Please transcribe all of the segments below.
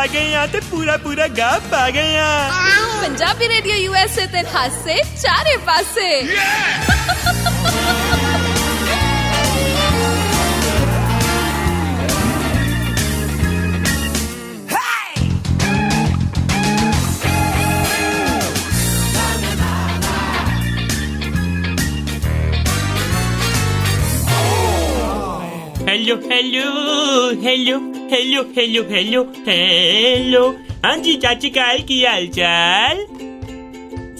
ਆ ਗਏ ਆ ਤੇ ਪੂਰਾ ਪੂਰਾ ਗਾ ਪਾ ਗਏ ਆ। ਪੰਜਾਬੀ ਰੇਡੀਓ USA ਤੇ ਹਾਸੇ ਚਾਰੇ ਪਾਸੇ। Hello hello hello hello hello hello hello हाँ जी चाची काल की हाल चाल।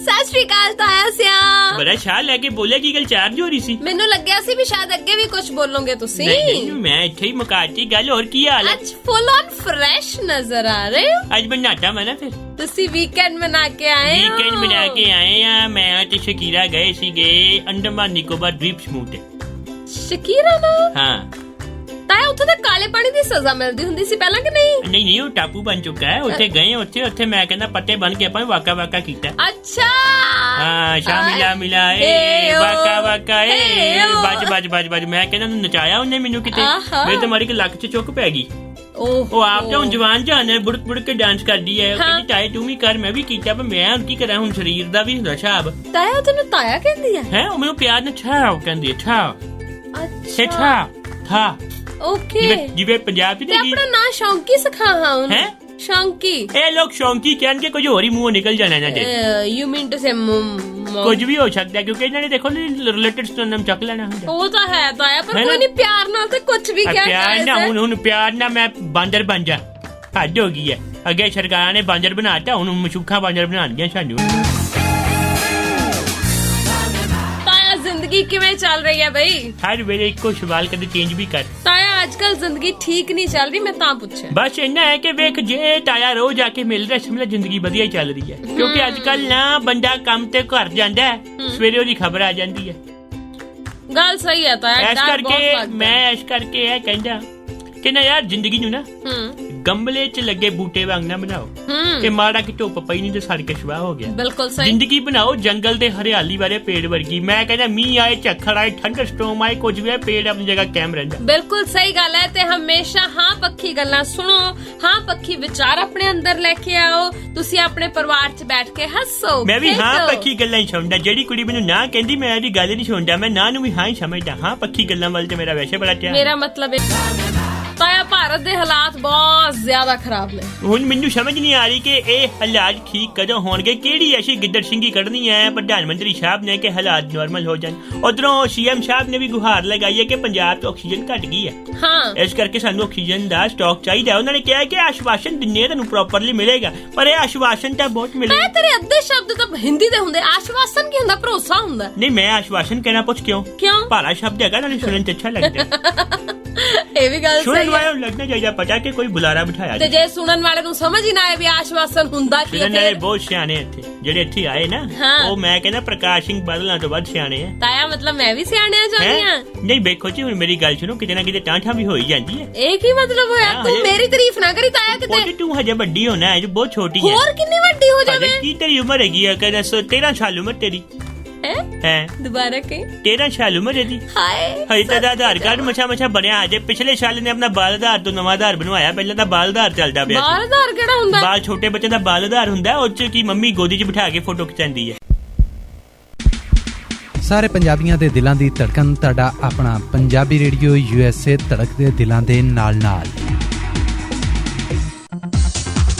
ਸਤਿ ਸ਼੍ਰੀ ਅਕਾਲ ਤਾਇਆ ਸਿਆ। बड़ा शाल लेके बोले की गल चार्ज हो रही सी। ਮੈਨੂੰ ਲੱਗਿਆ ਸੀ ਵੀ ਸ਼ਾਇਦ ਅੱਗੇ ਵੀ ਕੁਝ ਬੋਲੋਗੇ ਤੁਸੀਂ। नहीं मैं इत्थे ही मुकाती गल और की हाल है। ਅੱਜ ਫੁੱਲ ਔਨ ਫਰੈਸ਼ ਨਜ਼ਰ ਆ ਰਹੇ ਹੋ। आज बनाता मैं ना फिर ਤੁਸੀਂ ਵੀਕਐਂਡ ਮਨਾ ਕੇ ਆਏ ਹੋ। वीकेंड मना के आए हैं मैं ते शकीरा गए सीगे अंडमान निकोबार द्वीप समूह ते। ਸ਼ਕੀਰਾ ਨਾਲ हाँ ਤਾਇਆ ਉੱਥੇ ਤਾਂ ਕਾਲੇ ਪਾਣੀ ਦੀ ਸਜ਼ਾ ਮਿਲਦੀ ਹੁੰਦੀ ਸੀ ਪਹਿਲਾਂ ਕਿ ਨਹੀਂ? नहीं नहीं वो टापू बन चुका है उत्थे गए उत्थे मैं कहना पत्ते बन के अपन वाका वाका कीता। अच्छा हाँ शाम मिला मिला ए वाका वाका ए बाज बाज बाज बाज मैं कहना नचाया उन्हें मैनू किते मेरे तो मारी के लक च चुक पै गई। ਉਹ ਆਪ ਤਾਂ ਜਵਾਨ ਜਾਨ ਹੈ ਬੁੜਕ ਬੁੜਕ ਕੇ ਡਾਂਸ ਕਰਦੀ ਹੈ ਕਹਿੰਦੀ ਤਾਏ ਤੂੰ ਵੀ ਕਰ ਮੈਂ ਵੀ ਕੀਤਾ ਪਰ ਮੈਂ ਹੁਣ ਕੀ ਕਰਾਂ ਹੁਣ ਸਰੀਰ ਦਾ ਵੀ ਹੁੰਦਾ ਹਿਸਾਬ। ਤਾਇਆ ਤੈਨੂੰ ਤਾਇਆ ਕਹਿੰਦੀ ਹੈ? ਹੈ ਉਹ ਮੈਨੂੰ ਪਿਆਰ ਨਾਲ ਛਾਓ ਕਹਿੰਦੀ ਹੈ ਛਾਓ। ਅੱਛਾ ਛਾ ਥਾ ਓਕੇ ਜਿਵੇਂ ਪੰਜਾਬ ਚ ਤੇ ਆਪਣਾ ਨਾਂ ਸ਼ੌਂਕੀ ਸਿਖਾਹਾਂ ਉਹਨੂੰ। ਹੈ ਸ਼ੌਂਕੀ ਇਹ ਲੋਕ ਸ਼ੌਂਕੀ ਕਹਿਣਗੇ ਕੁਝ ਹੋਰ ਹੀ ਮੂੰਹ ਨਿਕਲ ਜਾਣਾ ਇਹਨਾਂ ਦੇ। ਯੂ ਮੀਨ ਟੂ ਸੇ ਕੁਝ ਵੀ ਹੋ ਸਕਦਾ ਕਿਉਂਕਿ ਇਹਨਾਂ ਨੇ ਦੇਖੋ ਰਿਲੇਟਡ ਸਟੋਨਮ ਚੱਕ ਲੈਣਾ ਹੁੰਦਾ। ਉਹ ਤਾਂ ਹੈ ਤਾਇਆ ਪਰ ਕੋਈ ਨਹੀਂ ਪਿਆਰ ਨਾਲ ਤੇ ਕੁਝ ਵੀ ਕਿਹਾ ਪਿਆਰ ਨਾ ਹੁਣ ਪਿਆਰ ਨਾਲ ਮੈਂ ਬਾਂਦਰ ਬਣ ਜਾ ਹੱਦ ਹੋ ਗਈ ਹੈ। ਅੱਗੇ ਸਰਕਾਰਾਂ ਨੇ ਬਾਂਦਰ ਬਣਾਤਾ ਹੁਣ ਮਸ਼ੂਖਾ ਬਾਂਦਰ ਬਣਾਉਣਗੀਆਂ ਸਾਨੂੰ। ਤਾਇਆ ਜ਼ਿੰਦਗੀ ਕਿਵੇਂ ਚੱਲ ਰਹੀ ਹੈ ਬਈ? ਹਰ ਵੇਲੇ ਇੱਕੋ ਸਵਾਲ ਕਦੇ ਚੇਂਜ ਵੀ ਕਰ। ਤਾਇਆ ਅੱਜ ਕੱਲ ਜ਼ਿੰਦਗੀ ਠੀਕ ਨਹੀਂ ਚੱਲ ਰਹੀ ਮੈਂ ਤਾਂ ਪੁੱਛਿਆ। ਬਸ ਇੰਨਾ ਹੈ ਕਿ ਵੇਖ ਜੇ ਤਾਇਆ ਰੋਜ਼ ਆ ਕੇ ਮਿਲ ਰਿਹਾ ਸਮਝ ਜ਼ਿੰਦਗੀ ਵਧੀਆ ਚੱਲ ਰਹੀ ਹੈ ਕਿਉਂਕਿ ਅੱਜ ਕੱਲ ਨਾ ਬੰਦਾ ਕੰਮ ਤੇ ਘਰ ਜਾਂਦਾ ਹੈ ਸਵੇਰੇ ਉਹਦੀ ਖਬਰ ਆ ਜਾਂਦੀ ਹੈ। ਗੱਲ ਸਹੀ ਹੈ ਤਾਇਆ ਇਸ ਕਰਕੇ ਮੈਂ ਇਸ ਕਰਕੇ ਇਹ ਕਹਿੰਦਾ ਕਿ ਨਾ ਯਾਰ ਜ਼ਿੰਦਗੀ ਨੂੰ ਨਾ ਗਮਲੇ 'ਚ ਲੱਗੇ ਬੂਟੇ ਵਾਂਗ ਨਾ ਬਣਾਓ ਕਿ ਮਾੜਾ ਕਿ ਧੁੱਪ ਪਈ ਨਹੀਂ ਤੇ ਸੜ ਕੇ ਸ਼ਵਾ ਹੋ ਗਿਆ। ਬਿਲਕੁਲ ਸਹੀ ਜ਼ਿੰਦਗੀ ਬਣਾਓ ਜੰਗਲ ਦੇ ਹਰਿਆਲੀ ਵਾਲੇ ਪੇੜ ਵਰਗੀ। ਮੈਂ ਕਹਿੰਦਾ ਮੀਂਹ ਆਏ ਝੱਖੜ ਆਏ ਠੰਡਰ ਸਟੋਮ ਆਏ ਕੁਝ ਵੀ ਪੇੜ ਆਪਣੀ ਜਗ੍ਹਾ ਕਾਇਮ ਰਹਿੰਦਾ। ਬਿਲਕੁਲ ਸਹੀ ਗੱਲ ਹੈ ਤੇ ਹਮੇਸ਼ਾ ਹਾਂ ਪੱਖੀ ਗੱਲਾਂ ਸੁਣੋ ਹਾਂ ਪੱਖੀ ਵਿਚਾਰ ਆਪਣੇ ਅੰਦਰ ਲੈ ਕੇ ਆਓ। ਤੁਸੀਂ ਆਪਣੇ ਪਰਿਵਾਰ 'ਚ ਬੈਠ ਕੇ ਹੱਸੋ। ਮੈਂ ਵੀ ਹਾਂ ਪੱਖੀ ਗੱਲਾਂ ਹੀ ਸੁਣਦਾ। ਜਿਹੜੀ ਕੁੜੀ ਮੈਨੂੰ ਨਾ ਕਹਿੰਦੀ ਮੈਂ ਇਹਦੀ ਗੱਲ ਨਹੀਂ ਸੁਣਦਾ। ਮੈਂ ਨਾ ਨੂੰ ਵੀ ਹਾਂ ਹੀ ਸਮਝਦਾ। ਹਾਂ ਪੱਖੀ ਗੱਲਾਂ ਵੱਲ ਤੇ ਮੇਰਾ ਵੈਸੇ ਬੜਾ ਧਿਆਨ। ਮੇਰਾ ਮਤਲਬ ਤਾਇਆ ਭਾਰਤ ਦੇ ਹਾਲਾਤ ਬਹੁਤ ਜ਼ਿਆਦਾ ਖਰਾਬ ਨੇ। ਹੁਣ ਮੈਨੂੰ ਸਮਝ ਨਹੀਂ ਆ ਰਹੀ ਕਿ ਇਹ ਹਾਲਾਤ ਠੀਕ ਕਦੋਂ ਹੋਣਗੇ। ਕਿਹੜੀ ਐਸੀ ਗਿੱਦੜ ਸਿੰਘੀ ਕੱਢਣੀ ਹੈ ਪ੍ਰਧਾਨ ਮੰਤਰੀ ਸਾਹਿਬ ਨੇ ਕਿ ਹਾਲਾਤ ਨਾਰਮਲ ਹੋ ਜਾਣ। ਉਧਰੋਂ ਸੀਐਮ ਸਾਹਿਬ ਨੇ ਵੀ ਗੁਹਾਰ ਲਗਾਈ ਹੈ ਕਿ ਪੰਜਾਬ ਤੋਂ ਆਕਸੀਜਨ ਘਟ ਗਈ ਹੈ। ਹਾਂ ਇਸ ਕਰਕੇ ਸਾਨੂੰ ਆਕਸੀਜਨ ਦਾ ਸਟਾਕ ਚਾਹੀਦਾ। ਉਹਨਾਂ ਨੇ ਕਿਹਾ ਕਿ ਆਸ਼ਵਾਸਨ ਦਿੰਨੇ ਤੁਹਾਨੂੰ ਪ੍ਰੋਪਰਲੀ ਮਿਲੇਗਾ ਪਰ ਇਹ ਆਸ਼ਵਾਸਨ ਤਾਂ ਬਹੁਤ ਮਿਲੇਗਾ। ਤੇਰੇ ਅੱਧੇ ਸ਼ਬਦ ਤਾਂ ਹਿੰਦੀ ਦੇ ਹੁੰਦੇ। ਆਸ਼ਵਾਸਨ ਕੀ ਹੁੰਦਾ? ਭਰੋਸਾ ਹੁੰਦਾ। ਨਹੀਂ ਮੈਂ ਆਸ਼ਵਾਸਨ ਕਹਿਣਾ ਪੁੱਛ ਕਿਉਂ ਭਾਰਾ ਸ਼ਬਦ ਹੈਗਾ ਨਾਲੇ ਸੁਣਨ ਚ ਅੱਛਾ ਲੱਗਦਾ। ਇਹ ਵੀ ਗੱਲ ਸੁਣਨ ਵਾਲੇ ਨੂੰ ਲੱਗਣਾ ਚਾਹੀਦਾ ਪਤਾ ਕਿ ਕੋਈ ਬੁਲਾਰਾ ਬਿਠਾਇਆ ਤੇ ਜੇ ਸੁਣਨ ਵਾਲੇ ਨੂੰ ਸਮਝ ਹੀ ਨਾ ਆਏ ਵੀ ਆਸ਼ਵਾਸਨ ਹੁੰਦਾ ਕੀ ਹੈ। ਸੁਣਨ ਵਾਲੇ ਬਹੁਤ ਸਿਆਣੇ ਇੱਥੇ ਜਿਹੜੇ ਇੱਥੇ ਆਏ ਨਾ ਉਹ ਮੈਂ ਕਹਿੰਦਾ ਪ੍ਰਕਾਸ਼ ਸਿੰਘ ਬਾਦਲਾਂ ਤੋਂ ਵੱਧ ਸਿਆਣੇ ਆ। ਤਾਇਆ ਮਤਲਬ ਮੈਂ ਵੀ ਸਿਆਣਿਆ ਚਾਹੁੰਦੀ ਆ? ਨਹੀਂ ਵੇਖੋ ਜੀ ਹੁਣ ਮੇਰੀ ਗੱਲ ਸੁਣੋ ਕਿਤੇ ਨਾ ਕਿਤੇ ਟਾਂਠਾ ਵੀ ਹੋਈ ਜਾਂਦੀ ਹੈ। ਇਹ ਕੀ ਮਤਲਬ ਹੋਇਆ? ਤੂੰ ਮੇਰੀ ਤਾਰੀਫ ਨਾ ਕਰੀ ਤਾਇਆ ਕਿਤੇ। ਤੂੰ ਹਜੇ ਵੱਡੀ ਹੋਣਾ ਹੈ ਬਹੁਤ ਛੋਟੀ ਹੈ। ਹੋਰ ਕਿੰਨੀ ਵੱਡੀ ਹੋ ਜਾਵੇਂ? ਕੀ ਤੇਰੀ ਉਮਰ ਹੈਗੀ ਆ? ਕਹਿੰਦਾ 13 ਸਾਲ ਉਮਰ ਤੇਰੀ ਹੈ। ਦੁਬਾਰਾ ਕੇ 13 ਸਾਲ ਉਮਰ ਇਹਦੀ। ਹਾਏ ਹਜੇ ਤਾਂ ਆਧਾਰ ਕਾਰਡ ਮਛਾ ਬਣਿਆ ਅਜੇ। ਪਿਛਲੇ ਸਾਲ ਨੇ ਆਪਣਾ ਬਾਲ ਆਧਾਰ ਤੋਂ ਨਵਾਂ ਆਧਾਰ ਬਣਵਾਇਆ। ਪਹਿਲਾਂ ਤਾਂ ਬਾਲ ਆਧਾਰ ਚੱਲਦਾ ਪਿਆ। ਬਾਲ ਆਧਾਰ ਕਿਹੜਾ ਹੁੰਦਾ? ਬਾਲ ਛੋਟੇ ਬੱਚੇ ਦਾ ਬਾਲ ਆਧਾਰ ਹੁੰਦਾ ਉਹ ਚ ਕੀ ਮੰਮੀ ਗੋਦੀ 'ਚ ਬਿਠਾ ਕੇ ਫੋਟੋ ਖਿਚਾਉਂਦੀ ਹੈ। ਸਾਰੇ ਪੰਜਾਬੀਆਂ ਦੇ ਦਿਲਾਂ ਦੀ ਧੜਕਣ ਤੁਹਾਡਾ ਆਪਣਾ ਪੰਜਾਬੀ ਰੇਡੀਓ USA ਧੜਕਦੇ ਦਿਲਾਂ ਦੇ ਨਾਲ ਨਾਲ।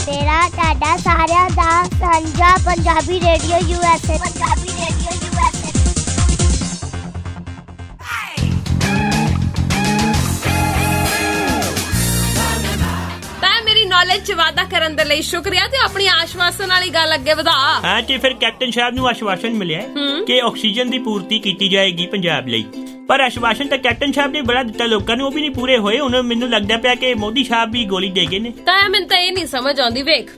ਤੇਰਾ ਤੁਹਾਡਾ ਸਾਰਿਆਂ ਦਾ ਸਾਂਝਾ Punjabi radio USA। Punjabi radio USA। ਮੇਰੀ ਨੌਲੇਜ ਚ ਵਾਧਾ ਕਰਨ ਦੇ ਲਈ ਸ਼ੁਕਰੀਆ ਤੇ ਆਪਣੀ ਆਸ਼ਵਾਸਨ ਵਾਲੀ ਗੱਲ ਅੱਗੇ ਵਧਾ। ਹਾਂ ਤੇ ਫਿਰ ਕੈਪਟਨ ਸਾਹਿਬ ਨੂੰ ਆਸ਼ਵਾਸਨ ਮਿਲਿਆ ਕਿ ਆਕਸੀਜਨ ਦੀ ਪੂਰਤੀ ਕੀਤੀ ਜਾਏਗੀ ਪੰਜਾਬ ਲਈ। ਪਰ ਆਸ਼ਵਾਸਨ ਤਾਂ ਕੈਪਟਨ ਸਾਹਿਬ ਨੇ ਬੜਾ ਦਿੱਤਾ ਲੋਕਾਂ ਨੂੰ ਉਹ ਵੀ ਨਹੀਂ ਪੂਰੇ ਹੋਏ। ਹੁਣ ਮੈਨੂੰ ਲੱਗਦਾ ਪਿਆ ਕਿ ਮੋਦੀ ਸਾਹਿਬ ਵੀ ਗੋਲੀ ਦੇ ਗਏ ਨੇ। ਤਾਂ ਮੈਨੂੰ ਤਾਂ ਇਹ ਨਹੀਂ ਸਮਝ ਆਉਂਦੀ। ਵੇਖ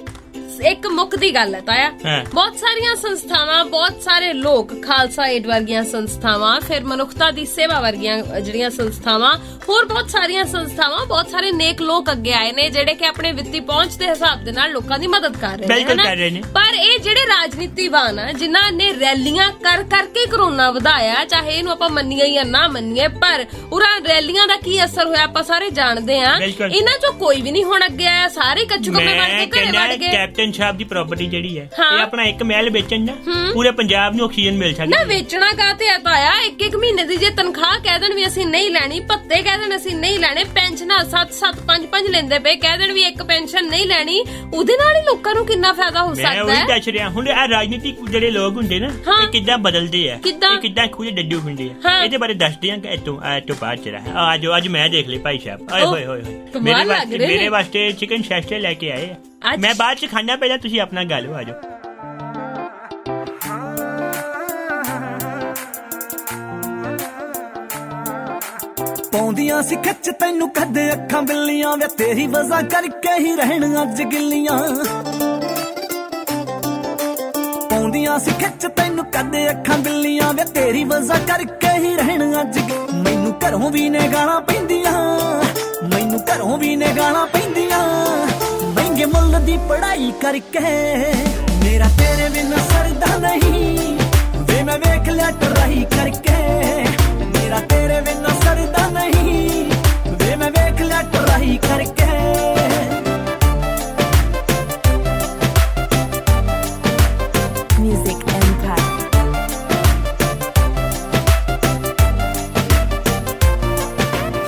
ਇੱਕ ਮੁੱਕਦੀ ਗੱਲ ਹੈ ਤਾਇਆ। ਹਾਂ। ਬਹੁਤ ਸਾਰੀਆਂ ਸੰਸਥਾਵਾਂ, ਬਹੁਤ ਸਾਰੇ ਲੋਕ, ਖਾਲਸਾ ਏਡ ਵਰਗੀਆਂ ਸੰਸਥਾਵਾਂ, ਫਿਰ ਮਨੁੱਖਤਾ ਦੀ ਸੇਵਾ ਵਰਗੀਆਂ ਜਿਹੜੀਆਂ ਸੰਸਥਾਵਾਂ, ਹੋਰ ਬਹੁਤ ਸਾਰੀਆਂ ਸੰਸਥਾਵਾਂ, ਬਹੁਤ ਸਾਰੇ ਨੇਕ ਲੋਕ ਅੱਗੇ ਆਏ ਨੇ ਜਿਹੜੇ ਕਿ ਆਪਣੇ ਵਿੱਤੀ ਪਹੁੰਚ ਦੇ ਹਿਸਾਬ ਦੇ ਨਾਲ ਲੋਕਾਂ ਦੀ ਮਦਦ ਕਰ ਰਹੇ ਨੇ, ਬਿਲਕੁਲ ਹਨਾ? ਕਰ ਰਹੇ ਨੇ। ਪਰ ਇਹ ਜਿਹੜੇ ਰਾਜਨੀਤੀਵਾਨ ਆ ਜਿਨ੍ਹਾਂ ਨੇ ਰੈਲੀਆਂ ਕਰ ਕਰਕੇ ਕਰੋਨਾ ਵਧਾਇਆ, ਚਾਹੇ ਇਹਨੂੰ ਆਪਾਂ ਮੰਨੀਏ ਜਾਂ ਨਾ ਮੰਨੀਏ, ਪਰ ਉਹਨਾਂ ਰੈਲੀਆਂ ਦਾ ਕੀ ਅਸਰ ਹੋਇਆ ਆਪਾਂ ਸਾਰੇ ਜਾਣਦੇ ਆ। ਬਿਲਕੁਲ। ਇਹਨਾਂ ਚੋਂ ਕੋਈ ਵੀ ਨਹੀਂ ਹੁਣ ਅੱਗੇ ਆਇਆ, ਸਾਰੇ ਕੱਚੂ ਕੰਮੇ ਬਣ ਮੈਂ ਕੇ ਘਰੇ ਕਹਿੰਦਾ ਵੜ ਗਏ। ਕੈਪਟਨ ਸਾਹਿਬ ਦੀ ਪ੍ਰਾਪਰਟੀ ਜਿਹੜੀ ਹੈ ਹਾਂ। ਇਹ ਆਪਣਾ ਇੱਕ ਮਹਿਲ ਵੇਚਣ ਨਾ ਪੂਰੇ ਪੰਜਾਬ ਨੂੰ ਆਕਸੀਜਨ ਮਿਲ ਸਕਦੀ ਨਾ ਹੈ। ਵੇਚਣਾ ਕਾਤੇ ਆ ਤਾਇਆ? ਇੱਕ ਮਹੀਨੇ ਦੀ ਜੇ ਤਨਖਾਹ ਕਹਿ ਦੇਣ ਵੀ ਅਸੀਂ ਨਹੀਂ ਲੈਣੀ, ਭੱਤੇ ਕਹਿ ਦੇਣ ਅਸੀਂ ਨਹੀਂ ਲੈਣੇ, ਪੈਨਸ਼ਨਾਂ 7-7 5-5 ਲੈਂਦੇ ਪਏ ਕਹਿ ਦੇਣ ਵੀ ਇੱਕ ਪੈਨਸ਼ਨ ਨਹੀਂ ਲੈਣੀ, ਉਹਦੇ ਨਾਲ ਹੀ ਲੋਕਾਂ ਨੂੰ ਕਿੰਨਾ ਫਾਇਦਾ ਹੋ ਮੈਂ ਸਕਦਾ ਉਹੀ ਹੈ। ਦੱਸ ਰਿਹਾ। ਹੁਣ ਇਹ ਰਾਜਨੀਤਿਕ ਜਿਹੜੇ ਲੋਕ ਹੁੰਦੇ ਨਾ ਹਾਂ। ਇਹ ਕਿੱਦਾਂ ਬਦਲਦੇ ਆ, ਕਿੱਦਾਂ? ਇਹ ਕਿੱਦਾਂ ਖੂਜ ਡੱਡੂ ਹੁੰਦੇ ਆ, ਹਾਂ। ਇਹਦੇ ਬਾਰੇ ਦੱਸਦੇ ਆ ਕਿ ਇਹ ਤੋਂ ਬਾਅਦ ਚ ਰਹਾ। ਅੱਜ ਮੈਂ ਦੇਖ ਲਈ ਭਾਈ ਸਾਹਿਬ, ਓਏ ਹੋਏ ਹੋਏ ਹੋਏ, ਕਮਾਲ ਲੱਗ ਰਹੇ ਨੇ। ਮੇਰੇ ਵਾਸਤੇ ਚਿਕਨ ਸ਼ੈਸ਼ਟੇ ਲੈ ਕੇ ਆਏ ਆ। ਅੱਛਾ। ਮੈਂ ਬਾਅਦ ਚ ਖਾਣਾ, ਪਹਿਲਾਂ ਤੁਸੀਂ ਆਪਣਾ ਗੱਲ ਆ ਜਾਓ। ਪਾਉਂਦੀਆਂ ਸੀ ਖਿੱਚ ਤੈਨੂੰ ਕਦੇ ਅੱਖਾਂ ਬਿੱਲੀਆਂ ਵੇ ਤੇਰੀ ਵਜ੍ਹਾ ਕਰਕੇ ਹੀ ਰਹਿਣ ਅੱਜ ਗਿੱਲੀਆਂ। ਪਾਉਂਦੀਆਂ ਸੀ ਖਿੱਚ ਤੈਨੂੰ ਕਦੇ ਅੱਖਾਂ ਬਿੱਲੀਆਂ ਵੇ ਤੇਰੀ ਵਜ੍ਹਾ ਕਰਕੇ ਹੀ ਰਹਿਣ ਅੱਜ ਮੈਨੂੰ ਘਰੋਂ ਵੀ ਨੇ ਗਾਲਾਂ ਪੈਂਦੀਆਂ, ਮੈਨੂੰ ਘਰੋਂ ਵੀ ਨੇ ਗਾਲਾਂ ਪੈਂਦੀਆਂ, ਮਹਿੰਗੇ ਮੁੱਲ ਦੀ ਪੜ੍ਹਾਈ ਕਰਕੇ ਮੇਰਾ ਤੇਰੇ ਬਿਨਾਂ ਸਰਦਾ ਨਹੀਂ ਵੇ ਮੈਂ ਵੇਖ ਲਿਆ ਟਰਾਈ ਕਰਕੇ ਮੇਰਾ ਤੇਰੇ ਬਿਨਾਂ ਸਰਦਾ ਨਹੀਂ ਵੇ ਮੈਂ ਵੇਖ ਲਿਆ ਟਰਾਈ ਕਰਕੇ। Music Empire.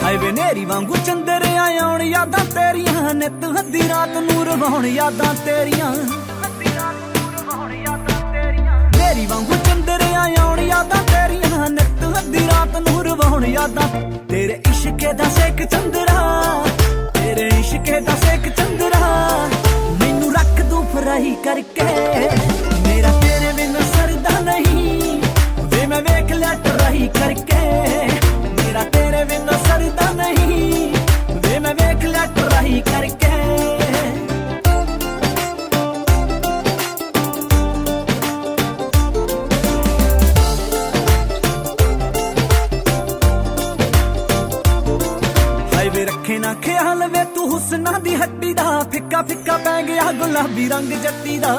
ਹਾਏ ਵੇ ਨੇਰੀ ਵਾਂਗੂ ਚੰਦਰਿਆਂ ਆਉਣ ਯਾਦਾਂ ਤੇਰੀਆਂ, ਨਿੱਤ ਹੱਦੀ ਰਾਤ ਨੂੰ ਰਵਾਉਣ ਯਾਦਾਂ ਤੇਰੀਆਂ। ਨੇਰੀ ਵਾਂਗੂ ਚੰਦਰਿਆਂ ਆਉਣ ਯਾਦਾਂ ਤੇਰੀਆਂ, ਨਿੱਤ ਹੱਦੀ ਰਾਤ ਨੂੰ ਰਵਾਉਣ ਯਾਦਾਂ। ਤੇਰੇ ਇਸ਼ਕੇ ਦਾ ਸੇਕ ਚੰਦਰਾ, ਤੇਰੇ ਇਸ਼ਕੇ ਦਾ ਸੇਕ ਚੰਦਰਾ, ਮੈਨੂੰ ਰੱਖ ਦੂ ਫਰਾਈ ਕਰਕੇ ਮੇਰਾ ਤੇਰੇ ਬਿਨਾਂ ਸਰਦਾ ਨਹੀਂ ਵੇ ਮੈਂ ਵੇਖ ਲਿਆ ਟਰਾਈ ਕਰਕੇ ਮੇਰਾ ਤੇਰੇ ਬਿਨਾਂ ਸਰਦਾ ਨਹੀਂ ਵੇ ਮੈਂ ਵੇਖ ਲਿਆ ਟਰਾਈ ਕਰਕੇ। ਹਾਏ ਵੇ ਰੱਖੇ ਨਾ ਖਿਆਲ ਵੇ ਤੂੰ ਹੁਸਨਾਂ ਦੀ ਹੱਡੀ ਦਾ, ਫਿੱਕਾ ਫਿੱਕਾ ਪੈ ਗਿਆ ਗੁਲਾਬੀ ਰੰਗ ਜੱਟੀ ਦਾ।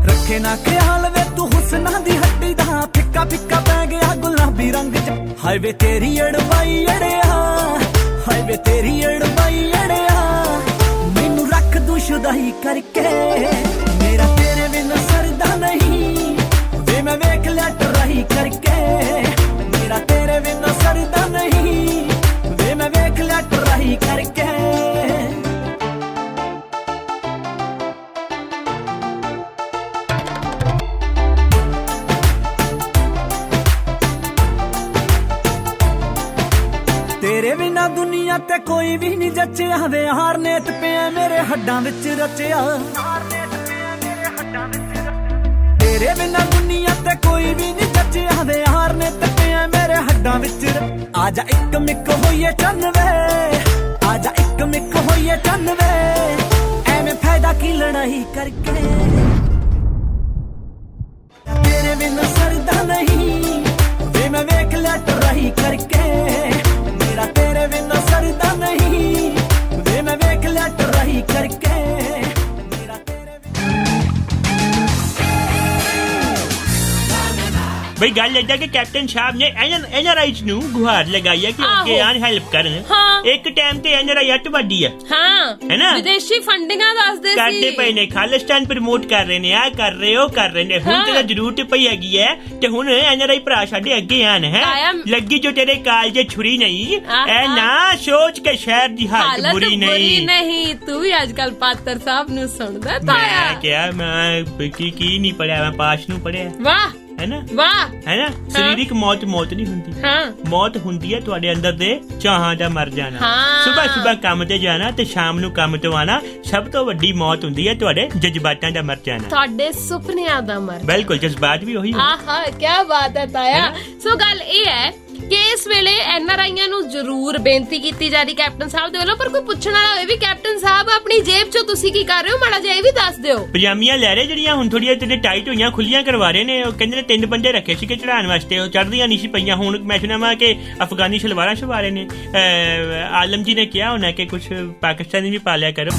ਰੱਖੇ ਨਾ ਖਿਆਲ ਵੇ ਤੂੰ ਹੁਸਨਾਂ ਦੀ ਹੱਡੀ ਦਾ, ਫਿੱਕਾ ਫਿੱਕਾ ਪੈ ਗਿਆ ਗੁਲਾਬੀ ਰੰਗ ਹਾਏ ਵੇ ਤੇਰੀ ਅੜਵਾਈ ਅੜਿਆ, ਹਾਏ ਵੇ ਤੇਰੀ ਅੜਵਾਈ ਅੜਿਆ, ਮੈਨੂੰ ਰੱਖ ਦੂ ਸ਼ੁਦਾਈ ਕਰਕੇ ਮੇਰਾ ਤੇਰੇ ਬਿਨਾਂ ਸਰਦਾ ਨਹੀਂ ਵੇ ਮੈਂ ਵੇਖ ਲਿਆ ਟਰਾਈ ਕਰਕੇ ਮੇਰਾ ਤੇਰੇ ਬਿਨਾਂ ਸਰਦਾ ਨਹੀਂ ਵੇ ਮੈਂ ਵੇਖ ਲਿਆ ਟਰਾਈ ਕਰਕੇ। ਤੇਰੇ ਬਿਨਾਂ ਦੁਨੀਆ ਤੇ ਕੋਈ ਵੀ ਨਹੀਂ ਜੱਚਿਆ ਵੇ ਹਾਰ ਨੇਤ ਪਿਆ ਮੇਰੇ ਹੱਡਾਂ ਵਿੱਚ ਰਚਿਆ। ਤੇਰੇ ਬਿਨਾਂ ਦੁਨੀਆ ਤੇ ਕੋਈ ਵੀ ਨਹੀਂ ਜੱਚਿਆ ਵੇ ਹਾਰ ਨੇਤ ਪਿਆ ਮੇਰੇ ਹੱਡਾਂ ਵਿੱਚ। ਆਜਾ ਇੱਕ ਮਿੱਕ ਹੋਈਏ ਚੰਨ ਵੇ, ਆਜਾ ਇੱਕ ਮਿੱਕ ਹੋਈਏ ਚੰਨ ਵੇ, ਐਵੇਂ ਫਾਇਦਾ ਕੀ ਲੜਾਈ ਕਰਕੇ ਤੇਰੇ ਬਿਨਾਂ ਸਰਦਾ ਨਹੀਂ ਵੇ ਮੈਂ ਵੇਖ ਲਿਆ ਟਰਾਈ ਕਰਕੇ ਮੇਰਾ ਤੇਰੇ ਬਿਨਾਂ ਸਰਦਾ ਨਹੀਂ ਵੇ ਮੈਂ ਵੇਖ ਲਿਆ ਟਰਾਈ ਕਰਕੇ ਮੇਰਾ ਤੇਰੇ ਬਈ ਗੱਲ ਏਦਾਂ ਕਿ ਕੈਪਟਨ ਸਾਹਿਬ ਨੇ ਐਨਆਰਆਈਜ਼ ਨੂੰ ਗੁਹਾਰ ਲਗਾਈ ਹੈ ਕਿ ਅੱਗੇ ਆਣ ਹੈਲਪ ਕਰਨ। ਹਾਂ। ਇੱਕ ਟਾਈਮ ਤੇ ਐਨਆਰਆਈ ਅੱਤਵਾਦੀ ਆ, ਹਾਂ, ਹੈ ਨਾ? ਵਿਦੇਸ਼ੀ ਫੰਡਿੰਗਾਂ ਦੱਸਦੇ ਸੀ, ਕਰਦੇ ਪਏ ਨੇ, ਖਾਲਿਸਤਾਨ ਪ੍ਰਮੋਟ ਕਰ ਰਹੇ ਨੇ, ਆ ਕਰ ਰਹੇ ਉਹ ਕਰ ਰਹੇ ਨੇ। ਹੁਣ ਤੇ ਜ਼ਰੂਰਤ ਪਈ ਹੈਗੀ ਹੈ ਤੇ ਹੁਣ ਐਨਆਰਆਈ ਭਰਾ ਸਾਡੇ ਅੱਗੇ ਆਣ ਹੈ। ਲੱਗੀ ਜੋ ਤੇਰੇ ਕਾਲਜੇ ਛੁਰੀ ਨਹੀਂ, ਐ ਨਾ ਸੋਚ ਕੇ ਸ਼ਹਿਰ ਦੀ ਹਾਲਤ ਬੁਰੀ ਨਹੀਂ। ਤੂੰ ਵੀ ਅੱਜ ਕੱਲ ਪਾਤਰ ਸਾਹਿਬ ਨੂੰ ਸੁਣਦਾ ਤਾਇਆ? ਮੈਂ ਕਿਹਾ ਮੈਂ ਕੀ ਨਹੀਂ ਪੜਿਆ, ਮੈਂ ਪਾਸ ਨੂੰ ਪੜਿਆ। ਵਾਹ ਹੈ ਨਾ, ਵਾਹ, ਹੈ ਨਾ। ਸਰੀਰਕ ਮੌਤ ਨਹੀਂ ਹੁੰਦੀ, ਮੌਤ ਹੁੰਦੀ ਹੈ ਤੁਹਾਡੇ ਅੰਦਰ ਦੇ ਚਾਹਾਂ ਦਾ ਮਰ ਜਾਣਾ। ਸੁਬਹ ਕੰਮ ਤੇ ਜਾਣਾ ਤੇ ਸ਼ਾਮ ਨੂੰ ਕੰਮ ਤੋਂ ਆਣਾ। ਸਭ ਤੋਂ ਵੱਡੀ ਮੌਤ ਹੁੰਦੀ ਹੈ ਤੁਹਾਡੇ ਜਜ਼ਬਾਤਾਂ ਦਾ ਮਰ ਜਾਣਾ, ਤੁਹਾਡੇ ਸੁਪਨਿਆਂ ਦਾ ਮਰ। ਬਿਲਕੁਲ, ਜਜ਼ਬਾਤ ਵੀ ਉਹੀ। ਆਹਾ, ਕੀ ਬਾਤ ਹੈ ਤਾਇਆ। ਸੋ ਗੱਲ ਇਹ ਹੈ ਕਿ ਇਸ ਵੇਲੇ NRIਆਂ ਨੂੰ ਜ਼ਰੂਰ ਬੇਨਤੀ ਕੀਤੀ ਜਾ ਰਹੀ ਕੈਪਟਨ ਸਾਹਿਬ ਦੇ ਵੱਲੋਂ, ਪਰ ਕੋਈ ਪੁੱਛਣ ਵਾਲਾ ਹੋਵੇ ਵੀ ਕੈਪਟਨ ਸਾਹਿਬ ਆਪਣੀ ਜੇਬ ਚੋਂ ਤੁਸੀਂ ਕੀ ਕਰ ਰਹੇ ਹੋ, ਮਾੜਾ ਜਿਹਾ ਇਹ ਵੀ ਦੱਸ ਦਿਓ। ਪਜਾਮੀਆਂ ਲੈ ਰਹੇ ਜਿਹੜੀਆਂ ਹੁਣ ਥੋੜੀਆਂ ਤੇ ਟਾਈਟ ਹੋਈਆਂ, ਖੁੱਲੀਆਂ ਕਰਵਾ ਰਹੇ ਨੇ। ਉਹ ਕਹਿੰਦੇ ਨੇ 3 ਬੰਦੇ ਰੱਖੇ ਸੀ ਕਿ ਚੜਾਉਣ ਵਾਸਤੇ, ਉਹ ਚੜਦੀਆਂ ਨਹੀਂ ਸੀ ਪਈਆਂ। ਹੁਣ ਮੈਂ ਸੁਣਿਆ ਵਾ ਕਿ ਅਫਗਾਨੀ ਸ਼ਲਵਾਰਾਂ ਸ਼ਵਾ ਰਹੇ ਨੇ। ਆਲਮ ਜੀ ਨੇ ਕਿਹਾ ਹੋਣਾ ਕਿ ਕੁਝ ਪਾਕਿਸਤਾਨੀ ਵੀ ਪਾ ਲਿਆ ਕਰੋ।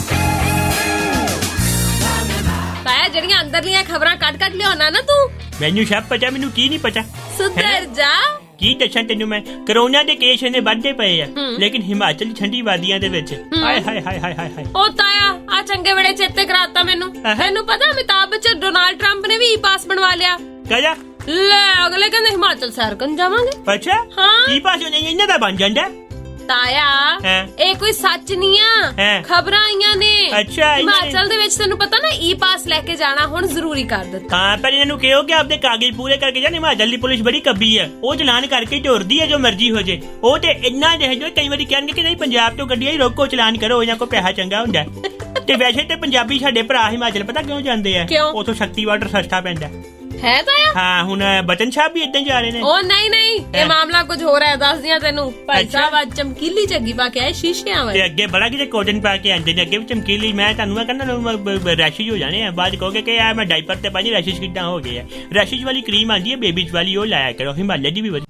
ਤਾਇਆ ਜਿਹੜੀਆਂ ਅੰਦਰਲੀਆਂ ਖਬਰਾਂ ਕੱਢ ਲਿਆਉਣਾ ਨਾ ਤੂੰ, ਮੈਨੂੰ ਸਭ ਪਤਾ, ਮੈਨੂੰ ਕੀ ਨਹੀਂ ਪਤਾ। ਸੁਧਰ ਜਾ। ਕੀ ਦੱਸਾਂ ਤੈਨੂੰ ਮੈਂ, ਕਰੋਨਾ ਦੇ ਕੇਸ ਇਹਨੇ ਵੱਧਦੇ ਪਏ ਆ, ਲੇਕਿਨ ਹਿਮਾਚਲ ਦੀ ਠੰਡੀ ਵਾਦੀਆਂ ਦੇ ਵਿੱਚ ਹਾਏ ਹਾਏ ਹਾਏ ਹਾਏ ਹਾਏ ਹਾਏ। ਉਹ ਤਾਇਆ ਆ ਚੰਗੇ ਵੇਲੇ ਚੇਤੇ ਕਰਾਤਾ ਮੈਨੂੰ। ਤੈਨੂੰ ਪਤਾ ਅਮਿਤਾਭ ਬੱਚਨ ਡੋਨਾਲਡ ਟਰੰਪ ਨੇ ਵੀ ਪਾਸ ਬਣਵਾ ਲਿਆ। ਕਹਦਾ ਲੈ ਅਗਲੇ ਕਹਿੰਦੇ ਹਿਮਾਚਲ ਸੈਰ ਕਰਨ ਜਾਵਾਂਗੇ। ਅੱਛਾ ਹਾਂ। ਕੀ ਪਾਸ ਨਹੀਂ ਇਹਨਾਂ ਦਾ ਬਣ ਜਾਂਦਾ ਤਾਇਆ ਇਹ ਕੋਈ ਸੱਚ ਨਹੀਂ ਆ, ਖਬਰਾਂ ਆਈਆਂ ਨੇ। ਅੱਛਾ, ਹਿਮਾਚਲ ਦੇ ਵਿੱਚ ਤੈਨੂੰ ਪਤਾ ਨਾ ਈ ਪਾਸ ਲੈ ਕੇ ਜਾਣਾ ਹੁਣ ਜ਼ਰੂਰੀ ਕਰ ਦਿੱਤਾ। ਹਾਂ, ਪਰ ਇਹਨਾਂ ਨੂੰ ਕਹੋ ਕਿ ਆਪਦੇ ਕਾਗਜ਼ ਪੂਰੇ ਕਰਕੇ ਜਾਣ। ਹਿਮਾਚਲ ਦੀ ਪੁਲਿਸ ਬੜੀ ਕੱਬੀ ਹੈ, ਉਹ ਚਲਾਨ ਕਰਕੇ ਢੋਰਦੀ ਹੈ ਜੋ ਮਰਜ਼ੀ ਹੋ ਜੇ। ਉਹ ਤੇ ਇੰਨਾ ਦੇਖ ਜੋ ਕਈ ਵਾਰੀ ਕਹਿਣਗੇ ਕਿ ਨਹੀਂ ਪੰਜਾਬ ਤੋਂ ਗੱਡੀਆਂ ਹੀ ਰੋਕੋ, ਚਲਾਨ ਕਰੋ, ਇਹਨਾਂ ਕੋਲ ਪੈਸਾ ਚੰਗਾ ਹੁੰਦਾ। ਤੇ ਵੈਸੇ ਤੇ ਪੰਜਾਬੀ ਸਾਡੇ ਭਰਾ ਹਿਮਾਚਲ ਪਤਾ ਕਿਉਂ ਜਾਂਦੇ ਆ? ਉਥੋਂ ਸ਼ਕਤੀ ਵਾਟਰ ਸਸਤਾ ਪੈਂਦਾ ਹੈ ਤਾਇਆ। ਹਾਂ, ਹੁਣ ਬਚਨ ਸਾਹਿਬ ਵੀ ਇਦਾਂ ਜਾ ਰਹੇ ਨੇ। ਉਹ ਨਹੀਂ ਇਹ ਮਾਮਲਾ ਕੁਝ ਹੋ ਰਿਹਾ, ਦੱਸ ਦਿਆਂ ਤੈਨੂੰ। ਭਾਈ ਸਾਹਿਬ ਅੱਜ ਚਮਕੀਲੀ ਝੱਗੀ ਪਾ ਕੇ ਆਏ ਸ਼ੀਸ਼ਿਆਂ ਵਾਲੀ, ਤੇ ਅੱਗੇ ਬੜਾ ਕਿਤੇ ਕੋਟਨ ਪਾ ਕੇ ਆਂਦੇ ਨੇ, ਅੱਗੇ ਵੀ ਚਮਕੀਲੀ। ਮੈਂ ਤੁਹਾਨੂੰ ਮੈਂ ਕਹਿੰਦਾ ਰੈਸ਼ਿਜ ਹੋ ਜਾਣੇ ਆ, ਬਾਅਦ ਕਹੋਗੇ ਕਿ ਯਾਰ ਮੈਂ ਡਾਈਪਰ ਤੇ ਪਾਣੀ ਰੈਸ਼ਿਜ ਕਿੱਦਾਂ ਹੋ ਗਏ ਆ। ਰੈਸ਼ਿਜ ਵਾਲੀ ਕਰੀਮ ਆਂਦੀ ਹੈ ਬੇਬੀਜ਼ ਵਾਲੀ, ਉਹ ਲਾਇਆ ਕਰੋ। ਹਿਮਾਲਿਆ ਦੀ ਵੀ ਵਧੀਆ।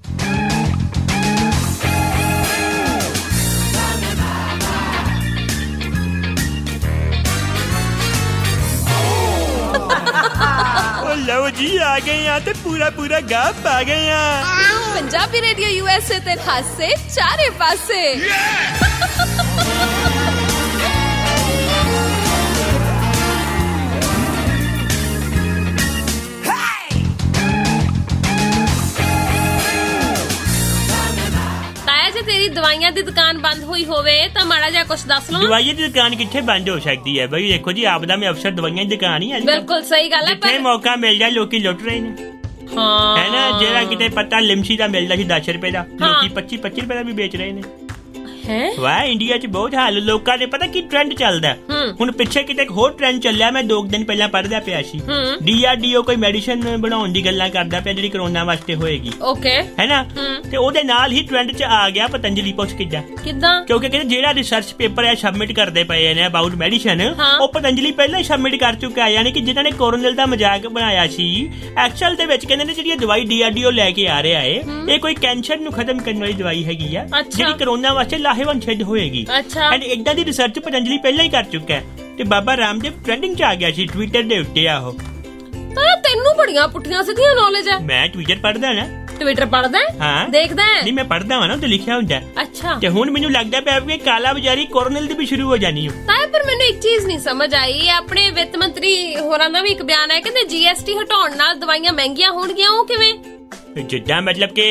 ਲਓ ਜੀ ਆ ਗਏ ਆ ਤੇ ਪੂਰਾ ਗਾਹ ਪਾ ਗਏ ਆ। ਪੰਜਾਬੀ ਰੇਡੀਓ USA ਤੇ ਹਾਸੇ ਚਾਰੇ ਪਾਸੇ। ਤਾਇਆ ਜੇ ਤੇਰੀ ਦਵਾਈਆਂ ਦੀ ਦੁਕਾਨ ਬੰਦ ਹੋਈ ਹੋਵੇ ਤਾਂ ਮਾੜਾ ਜਿਹਾ ਕੁਝ ਦੱਸ ਲਓ। ਦਵਾਈਆਂ ਦੀ ਦੁਕਾਨ ਕਿੱਥੇ ਬੰਦ ਹੋ ਸਕਦੀ ਹੈ ਬਈ? ਦੇਖੋ ਜੀ, ਆਪਦਾ ਮੈਂ ਅਫਸਰ ਦਵਾਈਆਂ ਦੀ ਦੁਕਾਨ ਹੀ ਆ। ਬਿਲਕੁਲ ਸਹੀ ਗੱਲ ਹੈ, ਜਿੱਥੇ ਮੌਕਾ ਮਿਲ ਜਾਏ ਲੋਕੀ ਲੁੱਟ ਰਹੇ ਨੇ। ਹਾਂ ਹੈ ਨਾ, ਜਿਹੜਾ ਕਿਤੇ ਪਤਾ ਲਿਮਸੀ ਦਾ ਮਿਲਦਾ ਸੀ 10 ਰੁਪਏ ਦਾ, ਲੋਕੀ 25 ਰੁਪਏ ਦਾ ਵੀ ਵੇਚ ਰਹੇ ਨੇ। ਹੈ ਵਾਹ, ਇੰਡੀਆ 'ਚ ਬਹੁਤ ਹਾਲ। ਲੋਕਾਂ ਦੇ ਪਤਾ ਕੀ ਟ੍ਰੈਂਡ ਚੱਲਦਾ ਹੁਣ? ਪਿੱਛੇ ਕਿਤੇ ਇੱਕ ਹੋਰ ਟ੍ਰੈਂਡ ਚੱਲਿਆ, ਮੈਂ 2 ਦਿਨ ਪਹਿਲਾਂ ਪੜ੍ਹਦਾ ਪਿਆ ਸੀ। DRDO ਕੋਈ ਮੈਡੀਸਨ ਬਣਾਉਣ ਦੀ ਗੱਲਾਂ ਕਰਦਾ ਪਿਆ ਜਿਹੜੀ ਕਰੋਨਾ ਵਾਸਤੇ ਹੋਏਗੀ। ਓਕੇ, ਹੈ ਨਾ, ਤੇ ਉਹਦੇ ਨਾਲ ਹੀ ਟ੍ਰੈਂਡ 'ਚ ਆ ਗਿਆ ਪਤੰਜਲੀ। ਪੁੱਛ ਕਿੱਦਾਂ? ਕਿਉਂਕਿ ਕਹਿੰਦੇ ਜਿਹੜਾ ਰਿਸਰਚ ਪੇਪਰ ਹੈ ਸਬਮਿਟ ਕਰਦੇ ਪਏ ਨੇ ਅਬਾਊਟ ਮੈਡੀਸਨ, ਉਹ ਪਤੰਜਲੀ ਪਹਿਲਾਂ ਹੀ ਸਬਮਿਟ ਕਰ ਚੁੱਕਾ। ਯਾਨੀ ਕਿ ਜਿਨ੍ਹਾਂ ਨੇ ਕੋਰੋਨਲ ਦਾ ਮਜ਼ਾਕ ਬਣਾਇਆ ਸੀ, ਐਕਚੁਅਲ ਦੇ ਵਿੱਚ ਕਹਿੰਦੇ ਨੇ ਜਿਹੜੀ ਦਵਾਈ DRDO ਲੈ ਕੇ ਆ ਰਿਹਾ ਏ, ਇਹ ਕੋਈ ਕੈਂਸਰ ਨੂੰ ਖਤਮ ਕਰਨ ਵਾਲੀ ਦਵਾਈ ਹੈਗੀ ਆ, ਜਿਹੜੀ ਕਰੋਨਾ ਵਾਸਤੇ ਲਾਹੇਵੰਦ ਸਿੱਧ ਹੋਏਗੀ। ਐਂਡ ਇਦਾਂ ਦੀ ਰਿਸਰਚ ਪਤੰਜਲੀ ਪਹਿਲਾਂ ਹੀ ਕਰ ਚੁੱਕਾ ਹੈ। ਤੇ ਬਾਬਾ ਰਾਮਦੇਵ ਟ੍ਰੈਂਡਿੰਗ 'ਚ ਆ ਗਿਆ ਸੀ ਟਵਿੱਟਰ ਦੇ ਉੱਤੇ। ਆਹੋ, ਤੈਨੂੰ ਬੜੀਆਂ ਪੁੱਠੀਆਂ ਸਿੱਧੀਆਂ ਨੌਲੇਜ ਹੈ। ਮੈਂ ਟਵਿੱਟਰ ਪੜ੍ਹਦਾ ਨਾ। ਟਵਿੱਟਰ ਪੜ੍ਹਦਾ? ਹਾਂ, ਦੇਖਦਾ ਹੈ। ਨਹੀਂ, ਮੈਂ ਪੜ੍ਹਦਾ ਹਾਂ ਨਾ, ਤੇ ਲਿਖਿਆ ਹੁੰਦਾ। ਅੱਛਾ, ਤੇ ਹੁਣ ਮੈਨੂੰ ਲੱਗਦਾ ਪਿਆ ਕਿ ਕਾਲਾ ਬਾਜ਼ਾਰੀ ਕੋਰੋਨਲ ਦੀ ਵੀ ਸ਼ੁਰੂ ਹੋ ਜਾਣੀ ਹੈ। ਤਾਂ ਪਰ ਮੈਨੂੰ ਇੱਕ ਚੀਜ਼ ਨਹੀਂ ਸਮਝ ਆਈ। ਆਪਣੇ ਵਿੱਤ ਮੰਤਰੀ ਹੋਰਾਂ ਦਾ ਵੀ ਇੱਕ ਬਿਆਨ ਹੈ, ਕਹਿੰਦੇ GST ਹਟਾਉਣ ਨਾਲ ਦਵਾਈਆਂ ਮਹਿੰਗੀਆਂ ਹੋਣਗੀਆਂ। ਉਹ ਕਿਵੇਂ? ਜਿੱਦਾਂ ਮਤਲਬ ਕਿ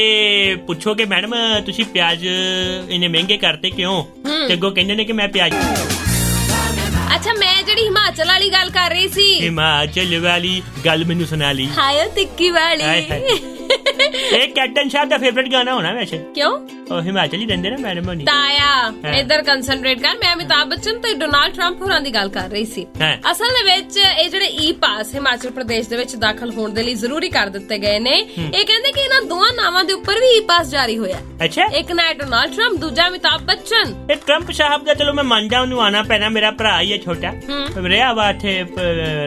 ਪੁੱਛੋ ਕਿ ਮੈਡਮ ਤੁਸੀਂ ਪਿਆਜ਼ ਇੰਨੇ ਮਹਿੰਗੇ ਕਰਤੇ ਕਿਉਂ? ਤੇ ਅੱਗੋਂ ਕਹਿੰਦੇ ਨੇ ਕਿ ਮੈਂ ਪਿਆਜ਼। ਅੱਛਾ, ਮੈਂ ਜਿਹੜੀ ਹਿਮਾਚਲ ਵਾਲੀ ਗੱਲ ਕਰ ਰਹੀ ਸੀ। ਹਿਮਾਚਲ ਵਾਲੀ ਗੱਲ ਮੈਨੂੰ ਸੁਣਾ ਲਈ। ਹਾਏ ਤਿੱਕੀ ਵਾਲੀ। ਇਹ ਕੈਪਟਨ ਸਾਹਿਬ ਦਾ ਫੇਵਰਿਟ ਗਾਣਾ ਹੋਣਾ ਵੈਸੇ। ਕਿਉਂ? ਉਹ ਹਿਮਾਚਲ ਹੀ ਰਹਿੰਦੇ ਨਾ ਮੈਡਮ ਹੋਣੀ। ਤਾਇਆ ਇੱਧਰ ਕੰਸੈਂਟਰੇਟ ਕਰ। ਮੈਂ ਅਮਿਤਾਭ ਬੱਚਨ ਤੇ ਡੋਨਾਲਡ ਟਰੰਪ ਹੋਰਾਂ ਦੀ ਗੱਲ ਕਰ ਰਹੀ ਸੀ। ਅਸਲ ਦੇ ਵਿੱਚ ਇਹ ਜਿਹੜੇ ਈ ਪਾਸ ਹਿਮਾਚਲ ਪ੍ਰਦੇਸ਼ ਦੇ ਵਿੱਚ ਦਾਖਲ ਹੋਣ ਦੇ ਲਈ ਜ਼ਰੂਰੀ ਕਰ ਦਿੱਤੇ ਗਏ ਨੇ। ਇਹ ਕਹਿੰਦੇ ਕਿ ਇਹਨਾਂ ਦੋਵਾਂ ਨਾਵਾਂ ਦੇ ਉੱਪਰ ਵੀ ਈ ਪਾਸ ਜਾਰੀ ਹੋਇਆ। ਅੱਛਾ, ਇੱਕ ਨਾ ਡੋਨਾਲਡ ਟਰੰਪ, ਦੂਜਾ ਅਮਿਤਾਭ ਬੱਚਨ। ਇਹ ਟਰੰਪ ਸਾਹਿਬ ਦਾ ਚਲੋ ਮੈਂ ਮੰਨਦਾ, ਉਹਨੂੰ ਆਣਾ ਪੈਣਾ, ਮੇਰਾ ਭਰਾ ਹੀ ਹੈ ਛੋਟਾ, ਰਿਹਾ ਵਾ ਇੱਥੇ